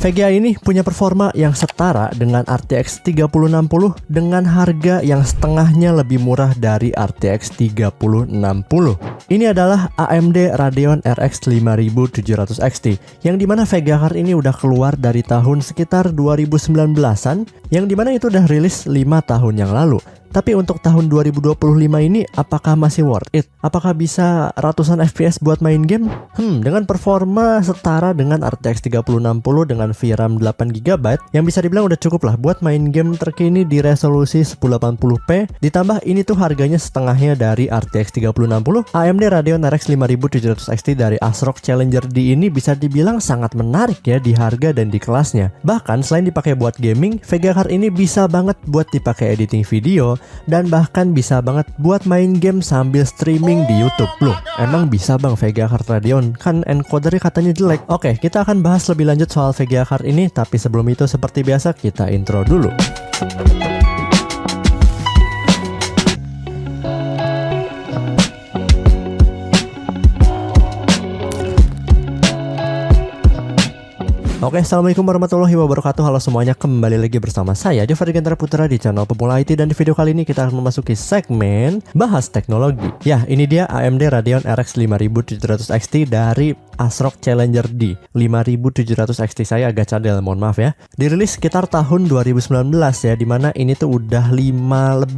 VGA ini punya performa yang setara dengan RTX 3060 dengan harga yang setengahnya lebih murah dari RTX 3060. Ini adalah AMD Radeon RX 5700 XT yang dimana VGA card ini udah keluar dari tahun sekitar 2019-an, yang dimana itu udah rilis 5 tahun yang lalu. Tapi untuk tahun 2025 ini apakah masih worth it? Apakah bisa ratusan FPS buat main game? Dengan performa setara dengan RTX 3060 dengan VRAM 8GB yang bisa dibilang udah cukup lah buat main game terkini di resolusi 1080p. Ditambah ini tuh harganya setengahnya dari RTX 3060. AMD Radeon RX 5700 XT dari ASRock Challenger D ini bisa dibilang sangat menarik ya di harga dan di kelasnya. Bahkan selain dipakai buat gaming, VGA card ini bisa banget buat dipakai editing video, dan bahkan bisa banget buat main game sambil streaming di YouTube. Loh, emang bisa bang VGA card Radeon? Kan encodernya katanya jelek. Oke, kita akan bahas lebih lanjut soal VGA card ini, tapi sebelum itu seperti biasa kita intro dulu. Oke, assalamualaikum warahmatullahi wabarakatuh. Halo semuanya, kembali lagi bersama saya Jofar Gantara Putra di channel Pemula IT, dan di video kali ini kita akan memasuki segmen bahas teknologi. Ya, ini dia AMD Radeon RX 5700 XT dari ASRock Challenger D 5700 XT. Saya agak cadel, mohon maaf ya. Dirilis sekitar tahun 2019 ya, dimana ini tuh udah 5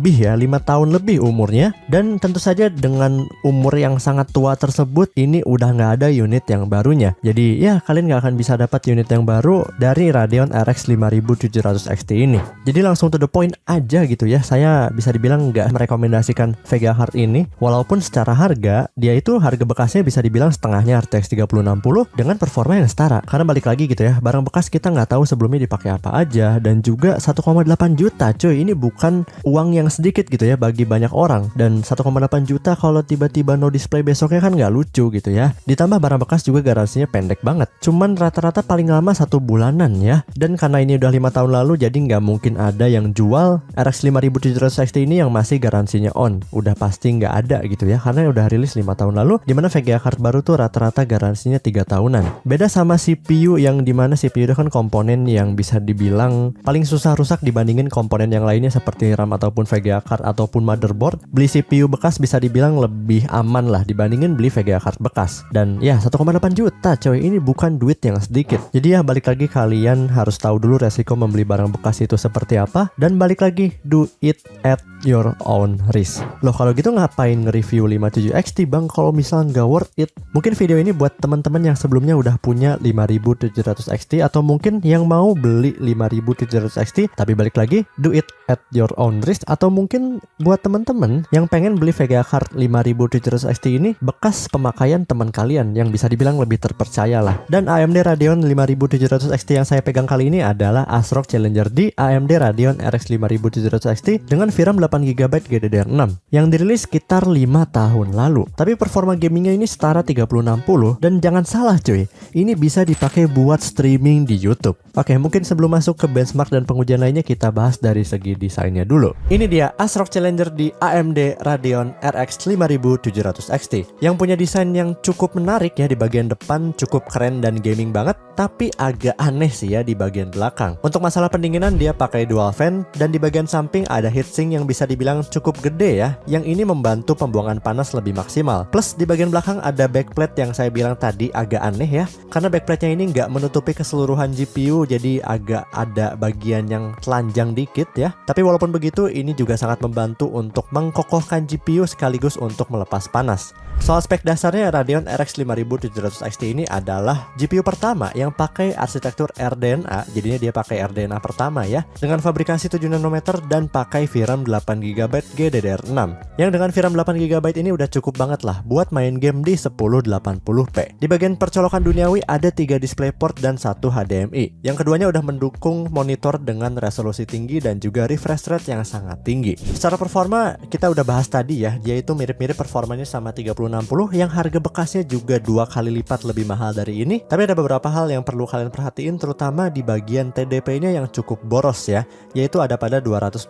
tahun lebih umurnya. Dan tentu saja dengan umur yang sangat tua tersebut, ini udah nggak ada unit yang barunya. Jadi ya, kalian nggak akan bisa dapat unit yang baru dari Radeon RX 5700 XT ini. Jadi langsung to the point aja gitu ya. Saya bisa dibilang nggak merekomendasikan VGA card ini, walaupun secara harga dia itu harga bekasnya bisa dibilang setengahnya RTX 3060 dengan performa yang setara. Karena balik lagi gitu ya, barang bekas kita nggak tahu sebelumnya dipakai apa aja, dan juga 1,8 juta cuy, ini bukan uang yang sedikit gitu ya bagi banyak orang. Dan 1,8 juta kalau tiba-tiba no display besoknya kan nggak lucu gitu ya. Ditambah barang bekas juga garansinya pendek banget, cuman rata-rata paling lama 1 bulanan ya. Dan karena ini udah 5 tahun lalu, jadi nggak mungkin ada yang jual RX 5700 XT ini yang masih garansinya on. Udah pasti nggak ada gitu ya, karena udah rilis 5 tahun lalu, dimana VGA card baru tuh rata-rata garansinya 3 tahunan. Beda sama CPU, yang dimana CPU itu kan komponen yang bisa dibilang paling susah rusak dibandingin komponen yang lainnya seperti RAM ataupun VGA card ataupun motherboard. Beli CPU bekas bisa dibilang lebih aman lah dibandingin beli VGA card bekas. Dan ya 1,8 juta coy, ini bukan duit yang sedikit. Jadi ya balik lagi, kalian harus tahu dulu resiko membeli barang bekas itu seperti apa, dan balik lagi, do it at your own risk. Loh, kalau gitu ngapain nge-review 57 XT bang kalau misalnya nggak worth it? Mungkin video ini buat teman-teman yang sebelumnya udah punya 5700 XT, atau mungkin yang mau beli 5700 XT, tapi balik lagi, do it at your own risk. Atau mungkin buat teman-teman yang pengen beli VGA card 5700 XT ini bekas pemakaian teman kalian yang bisa dibilang lebih terpercaya lah. Dan AMD Radeon 5700 XT yang saya pegang kali ini adalah ASRock Challenger D AMD Radeon RX 5700 XT dengan VRAM 8GB GDDR6 yang dirilis sekitar 5 tahun lalu. Tapi performa gamingnya ini setara 3060, dan jangan salah cuy, ini bisa dipakai buat streaming di YouTube. Oke, mungkin sebelum masuk ke benchmark dan pengujian lainnya, kita bahas dari segi desainnya dulu. Ini dia ASRock Challenger D AMD Radeon RX 5700 XT yang punya desain yang cukup menarik ya. Di bagian depan cukup keren dan gaming banget, tapi agak aneh sih ya di bagian belakang. Untuk masalah pendinginan dia pakai dual fan, dan di bagian samping ada heatsink yang bisa dibilang cukup gede ya, yang ini membantu pembuangan panas lebih maksimal. Plus di bagian belakang ada backplate yang saya bilang tadi agak aneh ya, karena backplate-nya ini nggak menutupi keseluruhan GPU, jadi agak ada bagian yang telanjang dikit ya. Tapi walaupun begitu, ini juga sangat membantu untuk mengkokohkan GPU sekaligus untuk melepas panas. Soal spek dasarnya, Radeon RX 5700 XT ini adalah GPU pertama yang pakai arsitektur RDNA. Jadinya dia pakai RDNA pertama ya, dengan fabrikasi 7 nanometer dan pakai VRAM 8GB GDDR6. Yang dengan VRAM 8GB ini udah cukup banget lah buat main game di 1080p. Di bagian percolokan duniawi ada 3 DisplayPort dan 1 HDMI. Yang keduanya udah mendukung monitor dengan resolusi tinggi dan juga refresh rate yang sangat tinggi. Secara performa kita udah bahas tadi ya, dia itu mirip-mirip performanya sama 3060 yang harga bekasnya juga 2 kali lipat lebih mahal dari ini. Tapi ada beberapa hal yang perlu kalian perhatiin, terutama di bagian TDP-nya yang cukup boros ya, yaitu ada pada 225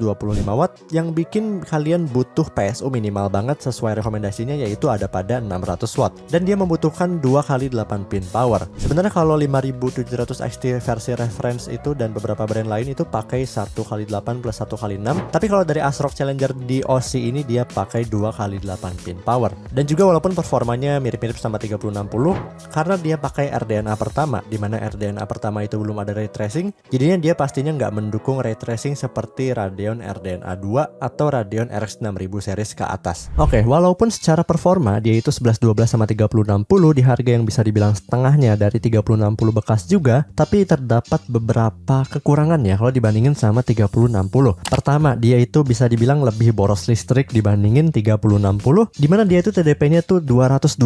watt yang yang bikin kalian butuh PSU minimal banget sesuai rekomendasinya yaitu ada pada 600 watt dan dia membutuhkan 2x8 pin power. Sebenarnya kalau 5700 XT versi reference itu dan beberapa brand lain itu pakai 1x8 plus 1x6, tapi kalau dari ASRock Challenger DOC ini dia pakai 2x8 pin power. Dan juga walaupun performanya mirip-mirip sama 3060 karena dia pakai RDNA pertama, dimana RDNA pertama itu belum ada ray tracing, jadinya dia pastinya nggak mendukung ray tracing seperti Radeon RDNA 2 atau Radeon RX 6000 series ke atas. Oke, walaupun secara performa dia itu 1112 sama 3060 di harga yang bisa dibilang setengahnya dari 3060 bekas juga, tapi terdapat beberapa kekurangan ya kalau dibandingin sama 3060. Pertama, dia itu bisa dibilang lebih boros listrik dibandingin 3060, dimana dia itu TDP-nya tuh 225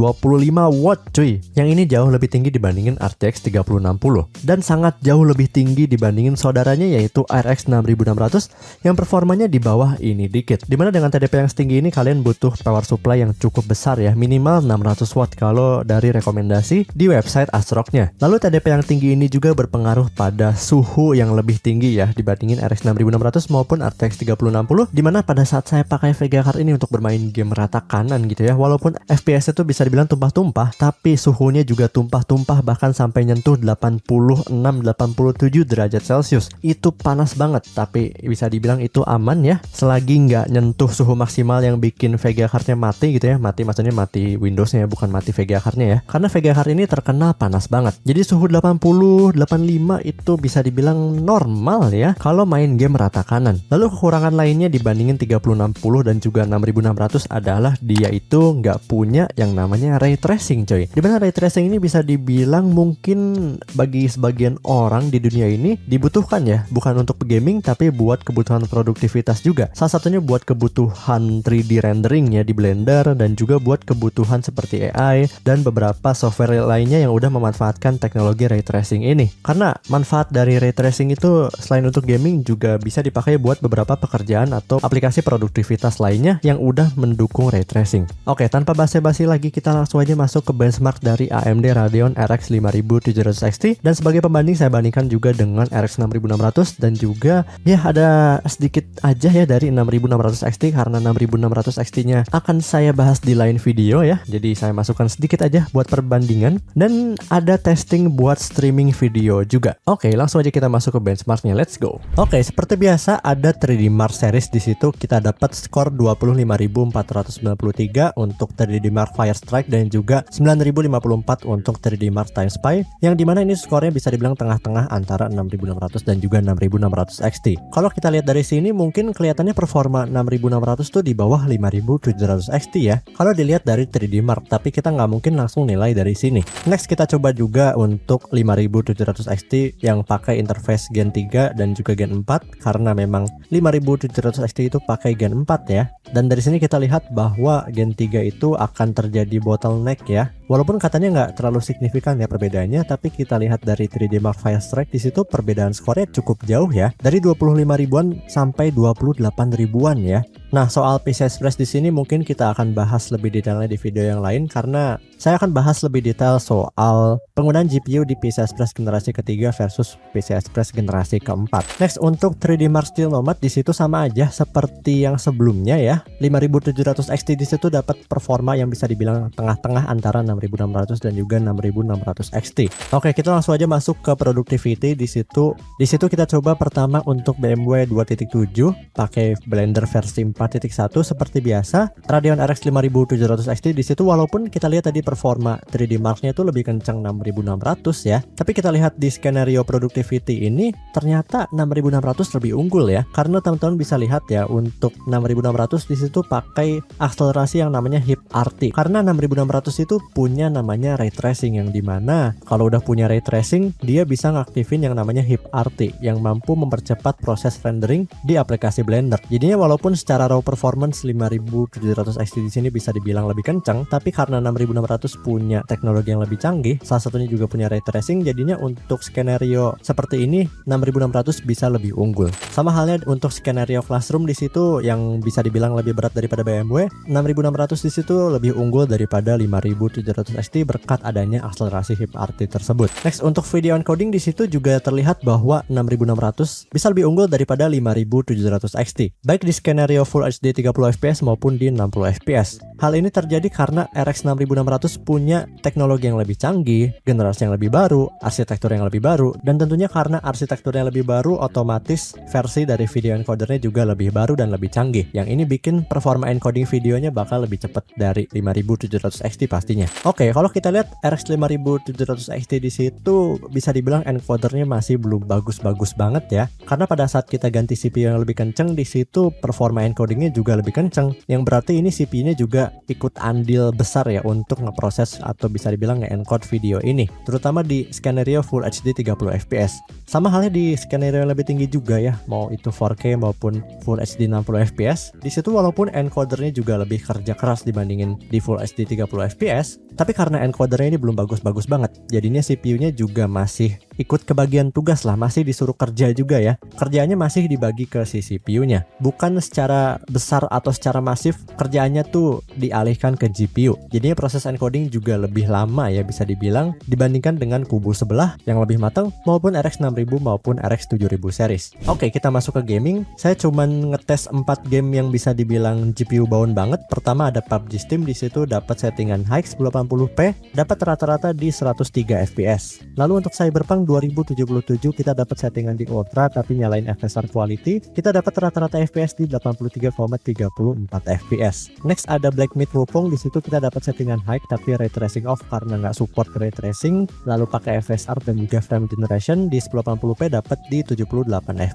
watt cuy. Yang ini jauh lebih tinggi dibandingin RTX 3060 dan sangat jauh lebih tinggi dibandingin saudaranya yaitu RX 6600 yang performanya di bawah ini dikit. Dimana dengan TDP yang setinggi ini kalian butuh power supply yang cukup besar ya, minimal 600 watt kalau dari rekomendasi di website ASRock-nya. Lalu TDP yang tinggi ini juga berpengaruh pada suhu yang lebih tinggi ya dibandingin RX 6600 maupun RTX 3060, dimana pada saat saya pakai VGA card ini untuk bermain game rata kanan gitu ya, walaupun FPS itu bisa dibilang tumpah-tumpah, tapi suhunya juga tumpah-tumpah bahkan sampai nyentuh 86-87 derajat Celcius. Itu panas banget, tapi bisa dibilang itu aman ya selagi nggak nyentuh suhu maksimal yang bikin VGA cardnya mati gitu ya. Mati maksudnya mati Windowsnya ya, bukan mati VGA cardnya ya, karena VGA card ini terkenal panas banget. Jadi suhu 80-85 itu bisa dibilang normal ya kalau main game rata kanan. Lalu kekurangan lainnya dibandingin 3060 dan juga 6600 adalah dia itu nggak punya yang namanya ray tracing coy. Dimana ray tracing ini bisa dibilang mungkin bagi sebagian orang di dunia ini dibutuhkan ya, bukan untuk gaming tapi buat kebutuhan produktivitas juga. Salah satunya buat kebutuhan 3D rendering ya di Blender dan juga buat kebutuhan seperti AI dan beberapa software lainnya yang udah memanfaatkan teknologi ray tracing ini. Karena manfaat dari ray tracing itu selain untuk gaming juga bisa dipakai buat beberapa pekerjaan atau aplikasi produktivitas lainnya yang udah mendukung ray tracing. Oke, tanpa basa-basi lagi kita langsung aja masuk ke benchmark dari AMD Radeon RX 5700 XT dan sebagai pembanding saya bandingkan juga dengan RX 6600 dan juga ya ada sedikit aja ya dari 6600 XT karena 6600 XT-nya akan saya bahas di lain video ya. Jadi saya masukkan sedikit aja buat perbandingan dan ada testing buat streaming video juga. Oke, langsung aja kita masuk ke benchmarknya. Let's go. Oke, seperti biasa ada 3D Mark series di situ kita dapat skor 25.493 untuk 3D Mark Firestrike dan juga 9.054 untuk 3D Mark Time Spy yang dimana ini skornya bisa dibilang tengah-tengah antara 6600 dan juga 6600 XT. Kalau kita lihat dari sini mungkin kelihatannya performa 6600 tuh di bawah 5700 XT ya kalau dilihat dari 3D Mark, tapi kita nggak mungkin langsung nilai dari sini. Next kita coba juga untuk 5700 XT yang pakai interface Gen 3 dan juga Gen 4 karena memang 5700 XT itu pakai Gen 4 ya. Dan dari sini kita lihat bahwa Gen 3 itu akan terjadi bottleneck ya. Walaupun katanya nggak terlalu signifikan ya perbedaannya, tapi kita lihat dari 3D Mark Firestrike di situ perbedaan skornya cukup jauh ya, dari 25 ribuan sampai 28 ribuan ya. Nah, soal PCI Express di sini mungkin kita akan bahas lebih detailnya di video yang lain karena saya akan bahas lebih detail soal penggunaan GPU di PCI Express generasi ketiga versus PCI Express generasi keempat. Next, untuk 3D Mark Steel Nomad di situ sama aja seperti yang sebelumnya ya. 5700 XT di situ dapat performa yang bisa dibilang tengah-tengah antara 6600 dan juga 6600 XT. Oke, kita langsung aja masuk ke productivity di situ. Di situ kita coba pertama untuk BMW 2.7 pakai Blender versi 4.1 seperti biasa. Radeon RX 5700 XT di situ walaupun kita lihat tadi performa 3D Mark-nya itu lebih kencang 6600 ya. Tapi kita lihat di skenario productivity ini ternyata 6600 lebih unggul ya. Karena teman-teman bisa lihat ya untuk 6600 di situ pakai akselerasi yang namanya HIP RT. Karena 6600 itu punya namanya ray tracing yang dimana kalau udah punya ray tracing dia bisa ngaktifin yang namanya HIP RT yang mampu mempercepat proses rendering di aplikasi Blender. Jadinya walaupun secara secara raw performance 5700 XT di sini bisa dibilang lebih kencang, tapi karena 6600 punya teknologi yang lebih canggih, salah satunya juga punya ray tracing, jadinya untuk skenario seperti ini 6600 bisa lebih unggul. Sama halnya untuk skenario Classroom di situ yang bisa dibilang lebih berat daripada BMW, 6600 di situ lebih unggul daripada 5700 XT berkat adanya akselerasi HIP-RT tersebut. Next, untuk video encoding di situ juga terlihat bahwa 6600 bisa lebih unggul daripada 5700 XT, baik di skenario Full HD 30 fps maupun di 60 fps. Hal ini terjadi karena RX 6600 punya teknologi yang lebih canggih, generasi yang lebih baru, arsitektur yang lebih baru, dan tentunya karena arsitektur yang lebih baru, otomatis versi dari video encodernya juga lebih baru dan lebih canggih. Yang ini bikin performa encoding videonya bakal lebih cepat dari 5700 XT pastinya. Oke, kalau kita lihat RX 5700 XT di situ bisa dibilang encodernya masih belum bagus-bagus banget ya. Karena pada saat kita ganti CPU yang lebih kenceng di situ performa encodingnya juga lebih kenceng. Yang berarti ini CPU-nya juga ikut andil besar ya untuk ngeproses atau bisa dibilang nge-encode video ini, terutama di skenario Full HD 30 fps. Sama halnya di skenario yang lebih tinggi juga ya, mau itu 4K maupun Full HD 60 fps. Di situ walaupun encodernya juga lebih kerja keras dibandingin di Full HD 30 fps, tapi karena encodernya ini belum bagus-bagus banget, jadinya CPU-nya juga masih ikut kebagian tugas lah, masih disuruh kerja juga ya. Kerjaannya masih dibagi ke si CPU-nya, bukan secara besar atau secara masif kerjaannya tuh dialihkan ke GPU. Jadinya proses encoding juga lebih lama ya bisa dibilang dibandingkan dengan kubu sebelah yang lebih matang maupun RX 6000 maupun RX 7000 series. Oke, kita masuk ke gaming. Saya cuman ngetes 4 game yang bisa dibilang GPU bound banget. Pertama ada PUBG Steam, di situ dapat settingan high 1080p, dapat rata-rata di 103 fps. Lalu untuk Cyberpunk 2077 kita dapat settingan di ultra tapi nyalain FSR quality, kita dapat rata-rata FPS di 83,34 fps. Next ada Black Myth Wukong, di situ kita dapat settingan high tapi ray tracing off karena nggak support ray tracing, lalu pakai FSR dan juga frame generation di 1080p dapat di 78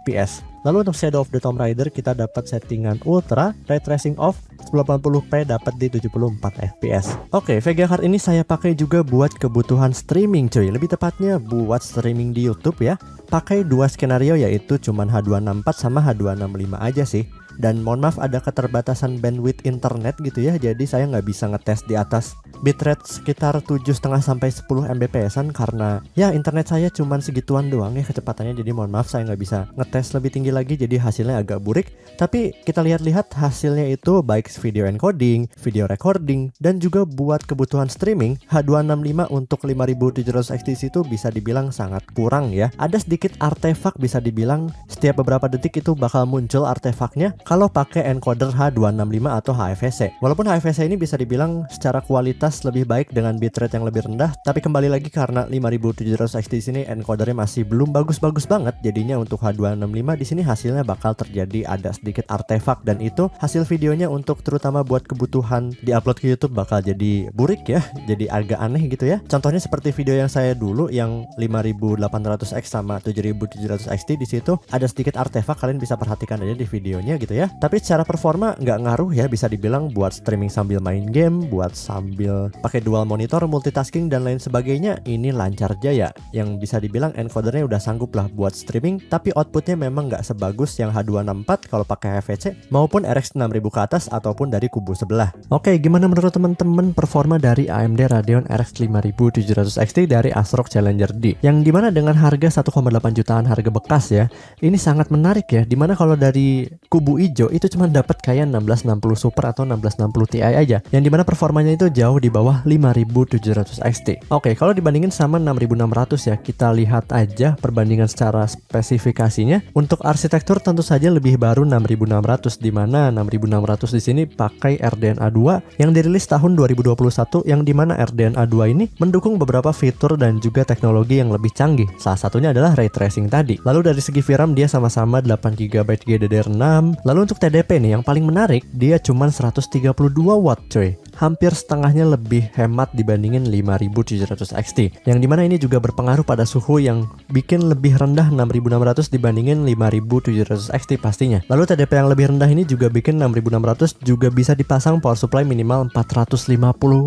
fps. Lalu untuk Shadow of the Tomb Raider kita dapat settingan ultra, ray tracing off, 1080p dapat di 74 fps. Oke, VGA card ini saya pakai juga buat kebutuhan streaming cuy, lebih tepatnya buat streaming di YouTube ya. Pakai dua skenario yaitu cuman H264 sama H265 aja sih. Dan mohon maaf ada keterbatasan bandwidth internet gitu ya, jadi saya nggak bisa ngetes di atas bitrate sekitar 7,5 sampai 10 Mbps-an karena ya internet saya cuman segituan doang ya kecepatannya. Jadi mohon maaf saya nggak bisa ngetes lebih tinggi lagi, jadi hasilnya agak burik. Tapi kita lihat-lihat hasilnya itu baik video encoding, video recording, dan juga buat kebutuhan streaming H265 untuk 5700 XT itu bisa dibilang sangat kurang ya. Ada sedikit artefak, bisa dibilang setiap beberapa detik itu bakal muncul artefaknya kalau pakai encoder H265 atau HFC. Walaupun HFC ini bisa dibilang secara kualitas lebih baik dengan bitrate yang lebih rendah, tapi kembali lagi karena 5700 XT di sini encodernya masih belum bagus-bagus banget, jadinya untuk H265 di sini hasilnya bakal terjadi ada sedikit artefak, dan itu hasil videonya untuk terutama buat kebutuhan diupload ke YouTube bakal jadi burik ya, jadi agak aneh gitu ya. Contohnya seperti video yang saya dulu yang 5800X sama 7700 XT, di situ ada sedikit artefak, kalian bisa perhatikan aja di videonya gitu ya. Tapi secara performa nggak ngaruh ya, bisa dibilang buat streaming sambil main game, buat sambil pakai dual monitor, multitasking dan lain sebagainya, ini lancar jaya. Yang bisa dibilang encodernya udah sanggup lah buat streaming, tapi outputnya memang nggak sebagus yang H264 kalau pakai HVC maupun RX 6000 ke atas ataupun dari kubu sebelah. Oke, gimana menurut teman-teman performa dari AMD Radeon RX 5700 XT dari ASRock Challenger D, yang dimana dengan harga 1,8 jutaan harga bekas ya, ini sangat menarik ya, dimana kalau dari kubu hijau itu cuma dapat kayak 1660 Super atau 1660 Ti aja, yang dimana performanya itu jauh di bawah 5700 XT. Oke, kalau dibandingin sama 6600 ya, kita lihat aja perbandingan secara spesifikasinya. Untuk arsitektur tentu saja lebih baru 6600, dimana 6600 di sini pakai RDNA 2 yang dirilis tahun 2021, yang dimana RDNA 2 ini mendukung beberapa fitur dan juga teknologi yang lebih canggih. Salah satunya adalah ray tracing tadi. Lalu dari segi VRAM dia sama-sama 8GB GDDR6. Lalu untuk TDP nih yang paling menarik, dia cuma 132 watt coy. hampir setengahnya lebih hemat dibandingin 5700 XT. Yang dimana ini juga berpengaruh pada suhu yang bikin lebih rendah 6600 dibandingin 5700 XT pastinya. Lalu TDP yang lebih rendah ini juga bikin 6600 juga bisa dipasang power supply minimal 450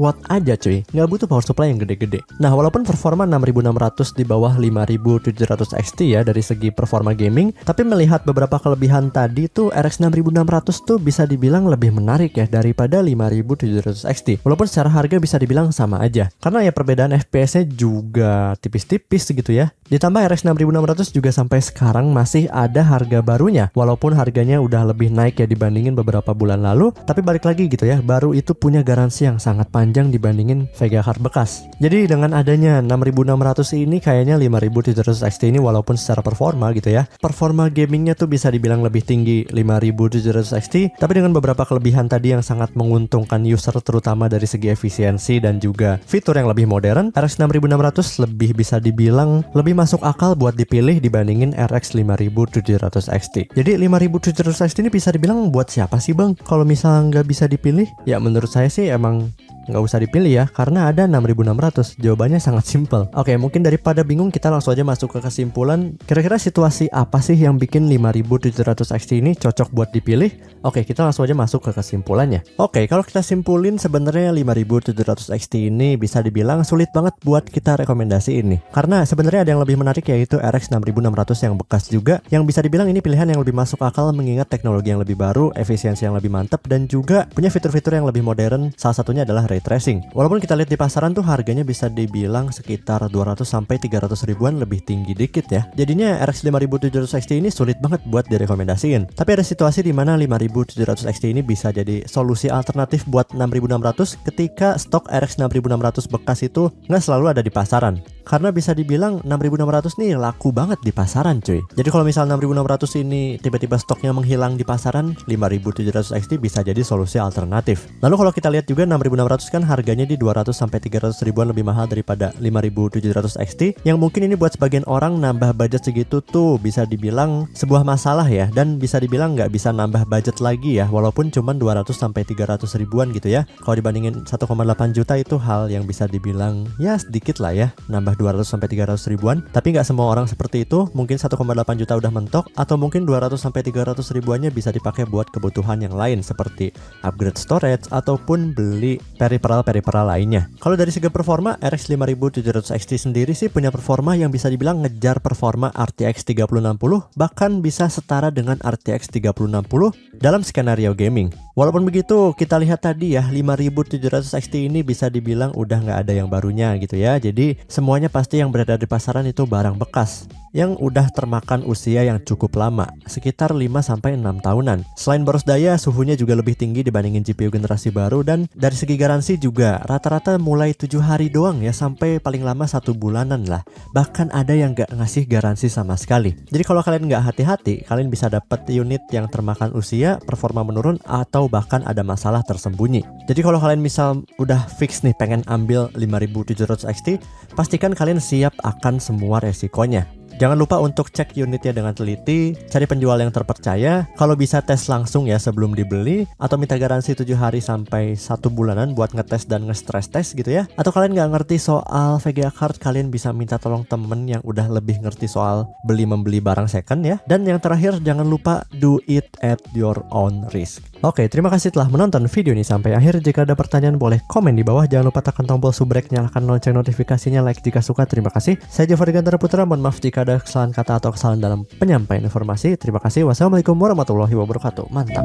watt aja cuy. Nggak butuh power supply yang gede-gede. Nah, walaupun performa 6600 di bawah 5700 XT ya dari segi performa gaming, tapi melihat beberapa kelebihan tadi tuh RX 6600 tuh bisa dibilang lebih menarik ya daripada 5700 XT. Walaupun secara harga bisa dibilang sama aja. Karena ya perbedaan FPS-nya juga tipis-tipis gitu ya. Ditambah RX 6600 juga sampai sekarang masih ada harga barunya. Walaupun harganya udah lebih naik ya dibandingin beberapa bulan lalu, tapi balik lagi gitu ya, baru itu punya garansi yang sangat panjang dibandingin Vega card bekas. Jadi dengan adanya 6600 ini kayaknya 5700 XT ini walaupun secara performa gitu ya, performa gamingnya tuh bisa dibilang lebih tinggi 5700 XT, tapi dengan beberapa kelebihan tadi yang sangat menguntungkan user terutama dari segi efisiensi dan juga fitur yang lebih modern, RX 6600 lebih bisa dibilang lebih masuk akal buat dipilih dibandingin RX 5700 XT. Jadi 5700 XT ini bisa dibilang buat siapa sih bang? Kalau misalnya nggak bisa dipilih, ya menurut saya sih emang nggak usah dipilih ya, karena ada 6600. Jawabannya sangat simpel. Oke, mungkin daripada bingung kita langsung aja masuk ke kesimpulan. Kira-kira situasi apa sih yang bikin 5700 XT ini cocok buat dipilih? Oke, kita langsung aja masuk ke kesimpulannya. Oke, kalau kita simpulin sebenarnya 5700 XT ini bisa dibilang sulit banget buat kita rekomendasiin nih. Karena sebenarnya ada yang lebih menarik yaitu RX 6600 yang bekas juga, yang bisa dibilang ini pilihan yang lebih masuk akal mengingat teknologi yang lebih baru, efisiensi yang lebih mantap, dan juga punya fitur-fitur yang lebih modern. Salah satunya adalah ray tracing. Walaupun kita lihat di pasaran tuh harganya bisa dibilang sekitar 200 sampai 300 ribuan, lebih tinggi dikit ya. Jadinya RX 5700 XT ini sulit banget buat direkomendasiin. Tapi ada situasi di mana 5700 XT ini bisa jadi solusi alternatif buat 6600 ketika stok RX 6600 bekas itu nggak selalu ada di pasaran. Karena bisa dibilang 6600 nih laku banget di pasaran cuy. Jadi kalau misal 6600 ini tiba-tiba stoknya menghilang di pasaran, 5700 XT bisa jadi solusi alternatif. Lalu kalau kita lihat juga 6600 kan harganya di 200 sampai 300 ribuan lebih mahal daripada 5700 XT, yang mungkin ini buat sebagian orang nambah budget segitu tuh bisa dibilang sebuah masalah ya, dan bisa dibilang nggak bisa nambah budget lagi ya, walaupun cuma 200 sampai 300 ribuan gitu ya. Kalau dibandingin 1,8 juta itu hal yang bisa dibilang ya sedikit lah ya, nambah 200 sampai 300 ribuan. Tapi nggak semua orang seperti itu. Mungkin 1,8 juta udah mentok, atau mungkin 200 sampai 300 ribuannya bisa dipakai buat kebutuhan yang lain seperti upgrade storage ataupun beli peripheral lainnya. Kalau dari segi performa, RX 5700 XT sendiri sih punya performa yang bisa dibilang ngejar performa RTX 3060, bahkan bisa setara dengan RTX 3060 dalam skenario gaming. Walaupun begitu, kita lihat tadi ya, 5700 XT ini bisa dibilang udah nggak ada yang barunya gitu ya. Jadi semuanya pasti yang berada di pasaran itu barang bekas yang udah termakan usia yang cukup lama, sekitar 5-6 tahunan. Selain boros daya, suhunya juga lebih tinggi dibandingin GPU generasi baru, dan dari segi garansi juga rata-rata mulai 7 hari doang ya, sampai paling lama 1 bulanan lah. Bahkan ada yang nggak ngasih garansi sama sekali. Jadi kalau kalian nggak hati-hati, kalian bisa dapat unit yang termakan usia, performa menurun, atau bahkan ada masalah tersembunyi. Jadi kalau kalian misal udah fix nih pengen ambil 5700 XT, pastikan kalian siap akan semua resikonya. Jangan lupa untuk cek unitnya dengan teliti, cari penjual yang terpercaya, kalau bisa tes langsung ya sebelum dibeli, atau minta garansi 7 hari sampai 1 bulanan buat ngetes dan nge-stress test gitu ya. Atau kalian nggak ngerti soal VGA card, kalian bisa minta tolong temen yang udah lebih ngerti soal beli-membeli barang second ya. Dan yang terakhir, jangan lupa do it at your own risk. Oke, terima kasih telah menonton video ini sampai akhir. Jika ada pertanyaan boleh komen di bawah. Jangan lupa tekan tombol subrek, nyalakan lonceng notifikasinya, like jika suka. Terima kasih. Saya Jafar Gantara Putra, mohon maaf jika ada kesalahan kata atau kesalahan dalam penyampaian informasi. Terima kasih. Wassalamualaikum warahmatullahi wabarakatuh. Mantap.